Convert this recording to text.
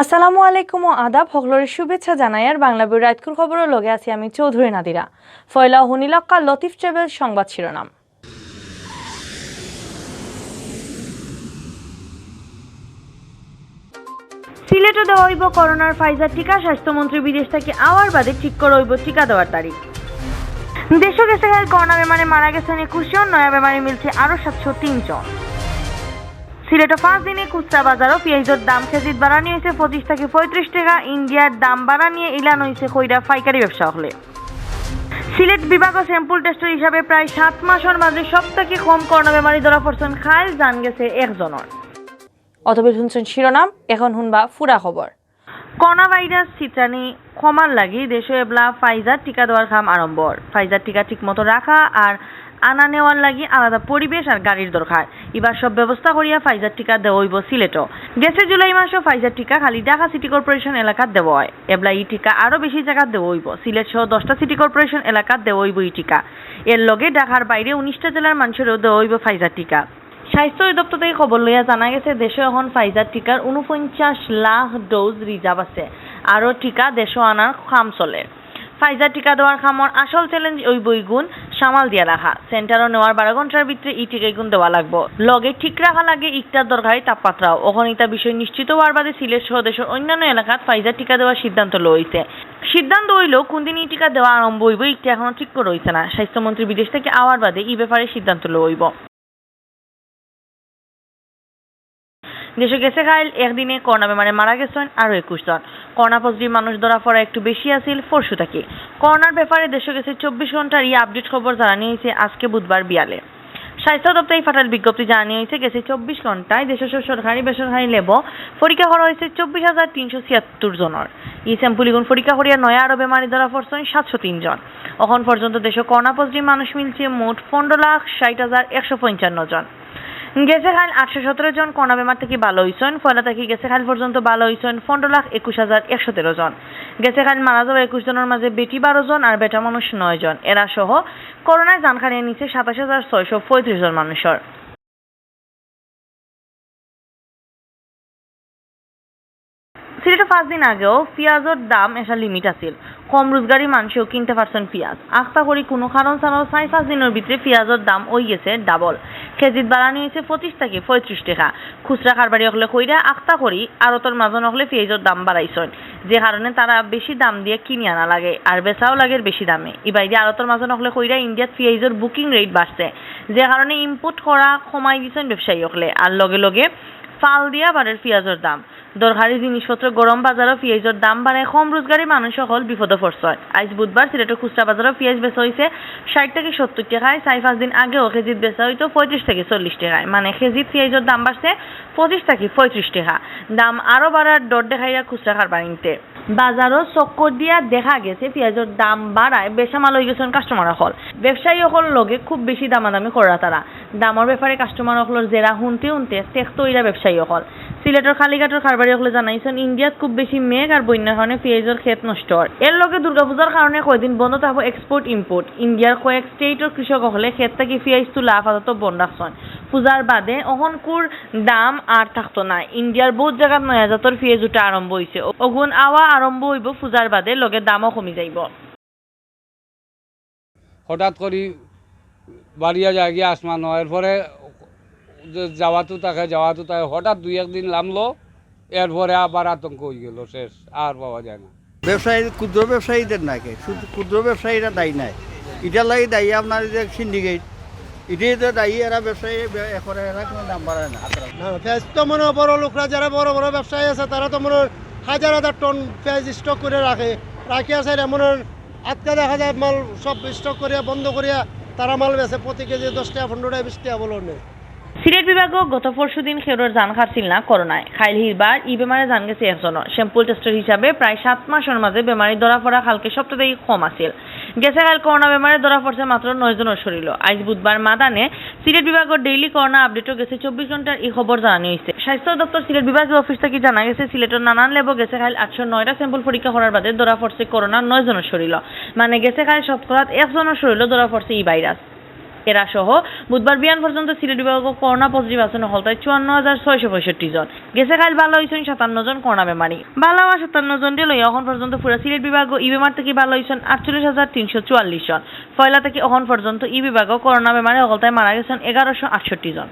আসসালামু আলাইকুম ও আদাব হকলরের শুভেচ্ছা জানাই আর বাংলাবিউ রাতকুর খবরের লগে আছি আমি চৌধুরী নাদিরা। ফয়লা হুনিলক্কা লতিফ ট্রাভেল সংবাদ শিরোনাম। সিলেটে দেওয়া হইব করোনার ফাইজার টিকা, স্বাস্থ্যমন্ত্রী বিদেশ থেকে আওয়ার বাদে ঠিক করা হইব টিকা দেওয়ার তারিখ। দেশে গেছে করোনা বেমারে মারা গেছেন 21 জন, নয়া বেমারে মিলছে আরো 703 জন। সিলেটে 5 দিনে খুচরা বাজারও পেঁয়াজের দাম কেজিত বাড়ানি হয়েছে 25 থেকে 35 টাকা। ইন্ডিয়ার দাম বাড়ানিয়ে ইলান হয়েছে কইরা পাইকারি ব্যবসা হলে। সিলেট বিভাগ স্যাম্পল টেস্টের হিসাবে প্রায় 7 মাসের মাঝে সব থেকে কম করোনা বেমারি ধরা পড়ছেন খাইল জান গেছে একজনের। অতবে শুনছেন শিরোনাম, এখন শুনবা ফুরা খবর। করোনা ভাইরাস চিত্রানি কমার লাগি দেশে এবলা ফাইজার টিকা দেওয়ার কাম আরম্ভ। ফাইজার টিকা ঠিক মতো রাখা আর আনা নেওয়ার লাগি আলাদা পরিবেশ আর গাড়ির দরকার। এবার সব ব্যবস্থা করিয়া ফাইজার টিকা দেওয়া হইব সিলেটও। গেছে জুলাই মাসে ফাইজার টিকা খালি ঢাকা সিটি কর্পোরেশন এলাকাত দেওয়া হয়। এবলা এই টিকা আরো বেশি জায়গাত দেওয়া হইব। সিলেট সহ 10টা সিটি কর্পোরেশন এলাকাত দেওয়া হইব এই টিকা। এর লগে ঢাকার বাইরে 19টা জেলার মানুষেরও দেওয়া হইব ফাইজার টিকা। স্বাস্থ্য অধিদপ্তর থেকে খবর লইয়া জানা গেছে দেশে এখন ফাইজার টিকার 49 লাখ ডোজ রিজার্ভ আছে। আরও টিকা দেশে আনার কাম চলে। ফাইজার টিকা দেওয়ার খামর আসল চ্যালেঞ্জ ওই বইগুণ সামাল দিয়া রাখা। সেন্টারও নেওয়ার 12 ঘন্টার ভিতরে এই টিকাগুণ দেওয়া লাগবো। লগে ঠিক রাখা লাগে ইকটার দরকারি তাপমাত্রাও। অগণিতা বিষয় নিশ্চিত হওয়ার বাদে সিলেট সহ দেশের অন্যান্য এলাকাত ফাইজার টিকা দেওয়ার সিদ্ধান্ত লইছে। সিদ্ধান্ত হইলেও কোন দিন এই টিকা দেওয়া আরম্ভ হইব ইকটা এখনো ঠিক করে হইছে না। স্বাস্থ্যমন্ত্রী বিদেশ থেকে আওয়ার বাদে এই ব্যাপারে সিদ্ধান্ত লইব। দেশে গেছে খাইল একদিনে করোনা বেমারে মারা গেছেন আরো 21 জন। করোনা পজিটিভ মানুষ ধরা পড়া একটু বেশি আছিল পরশু থেকে। করোনার ব্যাপারে দেশে গেছে 24 ঘন্টার এই আপডেট খবর জানানো হয়েছে আজকে বুধবার বিয়ালে। স্বাস্থ্য দপ্তর ফাটাল বিজ্ঞপ্তি জানানো হয়েছে গেছে 24 ঘন্টায় দেশের সরকারি বেসরকারি লেব পরীক্ষা করা হয়েছে 24,376 জনের। এই স্যাম্পলগুলো পরীক্ষা করিয়া নয়া আরো বেমারি ধরা পড়ছেন 703 জন। এখন পর্যন্ত দেশে করোনা পজিটিভ মানুষ মিলছে মোট 15,60,155 জন। গেছে খাল 817 জন করোনা বেমার থেকে ভালো হয়েছেন। ফলে থেকে গেছে খাল পর্যন্ত ভালো হয়েছেন 15,21,113 জন। গেছে খাল মারা যাওয়া 21 জনের মাঝে বেটি 12 জন আর বেটা মানুষ 9 জন। এরা সহ করোনায় জান হারিয়ে নিচ্ছে 27,635 জন মানুষের। সিলেটে 5 দিন আগেও পেঁয়াজের দাম একটা লিমিট আছিল। কম রোজগারি মানুষও কিনতে পারছেন পেঁয়াজ। আস্থা করি কোনো কারণ ছাড়াও 4-5 দিনের ভিতরে পেঁয়াজের দাম হয়ে গেছে ডাবল। কেজিত বাড়ানি হয়েছে 25 থেকে 35 টাকা। খুচরা কারবারি হলে কইরা আস্থা করি আড়তর মাঝন হলে পেঁয়াজের দাম বাড়াইছেন, যে কারণে তারা বেশি দাম দিয়ে কিনে আনা লাগে আর বেচাও লাগে বেশি দামে। এবার দিয়ে আড়তর মাঝন হলে কইরা ইন্ডিয়াত পেঁয়াজের বুকিং রেট বাড়ছে, যে কারণে ইম্পোর্ট করা কমাই দিয়েছেন ব্যবসায়ী হলে। আর লগে লগে ফাল দিয়া বাড়ের পেঁয়াজের দাম। দরকারি জিনিসপত্র গরম বাজারও পেঁয়াজের দাম বাড়ে কম রোজগারি মানুষ সকল বিপদে পড়ছে। আজ বুধবার সিলেটের খুচরা বাজারও পেঁয়াজ বেচা হয়েছে 60 থেকে 70 টাকায়। 4-5 দিন আগেও কেজিত বেচা হইতো 35 থেকে 40 টাকায়। মানে কেজিত পেঁয়াজের দাম বাড়ছে 25 থেকে 35 টাকা। দাম আরো বাড়ার ডর দেখাইয়া খুচরা কারবারিতে বাজারও চক্কর দিয়া দেখা গেছে পেঁয়াজের দাম বাড়ায় বেসামাল হয়ে গেছেন কাস্টমার হল। ব্যবসায়ী হল লগে খুব বেশি দামাদামি করা তারা। দামের ব্যাপারে কাস্টমার হলের জেরা শুনতে টেক্সট ইরা ব্যবসায়ী হল। সিলেটের খালিঘাটের কারবারি হলে জানাইছেন ইন্ডিয়াত খুব বেশি মেঘ আর বন্যার কারণে পেঁয়াজের ক্ষেত নষ্ট হয়। এর লগে দুর্গাপূজার কারণে কয়দিন বন্ধ থাকবো এক্সপোর্ট ইম্পোর্ট। ইন্ডিয়ার কয়েক স্টেটের কৃষক হলে ক্ষেত থেকে পেঁয়াজ তুলা আপাতত বন্ধ রাখছেন। পূজার বাদে অহনকুর দাম আর থাকতো না। ইন্ডিয়ার বহুত জায়গাত নয়া জাতর পেঁয়াজ উঠা আরম্ভ হয়েছে। অগুন আওয়া আরম্ভ হইব পূজার বাদে, লগে দামও কমি যাইব। হঠাৎ করে বাড়িয়া যায় গিয়ে আসমান এর পরে যাওয়াতো থাকে হঠাৎ 2-1 দিন নামলো, এরপরে আবার আতঙ্ক হয়ে গেল, শেষ আর পাওয়া যায় না। ব্যবসায়ী ক্ষুদ্র ব্যবসায়ীদের নাকি শুধু ক্ষুদ্র ব্যবসায়ীরা দায়ী নাই, এটার লাগে দায়ী আপনার যে সিন্ডিকেট, এটাই তো দায়ী। এরা ব্যবসায়ী করে এরা কোনো দাম বাড়ায় না। পেঁয়াজ তো মনে বড় লোকরা যারা বড় বড় ব্যবসায়ী আছে তারা তো মনে হাজার টন পেঁয়াজ স্টক করে রাখি আছে। এমন 8,000 মাল সব স্টক করিয়া বন্ধ করিয়া তারা মাল বেছে প্রতি কেজি 10 টাকা 15 টাকা 20 টাকা বলো নেই। সিলেট বিভাগও গত পরশু দিন খেরোর জান খাচ্ছিল না করোনায়। খাইল হিরবার ই বেমারে জান গেছে একজনের। স্যাম্পল টেস্টের হিসাবে প্রায় 7 মাসের মাঝে বেমারি ধরা পড়া কালকে সপ্তাহে কম আছিল। গেছে কাল করোনা বেমারে ধরা পড়ছে মাত্র 9 জনের শরীর। আজ বুধবার মাদানে সিলেট বিভাগের ডেইলি করোনা আপডেটও গেছে 24 ঘন্টার এই খবর জানানো হয়েছে। স্বাস্থ্য দপ্তর সিলেট বিভাগীয় অফিস থেকে জানা গেছে সিলেটের নানান লেবো গেছে কাল 809টা স্যাম্পল পরীক্ষা করার বাদে ধরা পড়ছে করোনা 9 জনের শরীর। মানে গেছে কাল শতকরা 1 জনের শরীর ধরা পড়ছে এই ভাইরাস। এরা সহ বুধবার বিয়ান পর্যন্ত সিলেট বিভাগে করোনা পজিটিভ আছেন হলতায় 54,665 জন। গেছে কাল ভালো হয়েছেন 57 জন করোনা বেমারি। ভালো হওয়া 57 জন লই এখন পর্যন্ত পুরো সিলেট বিভাগ ই বেমার থেকে ভালো হয়েছেন 48,344 জন। ফয়লা থেকে এখন পর্যন্ত ই বিভাগ করোনা বেমারি হলতায় মারা গেছেন 1168 জন।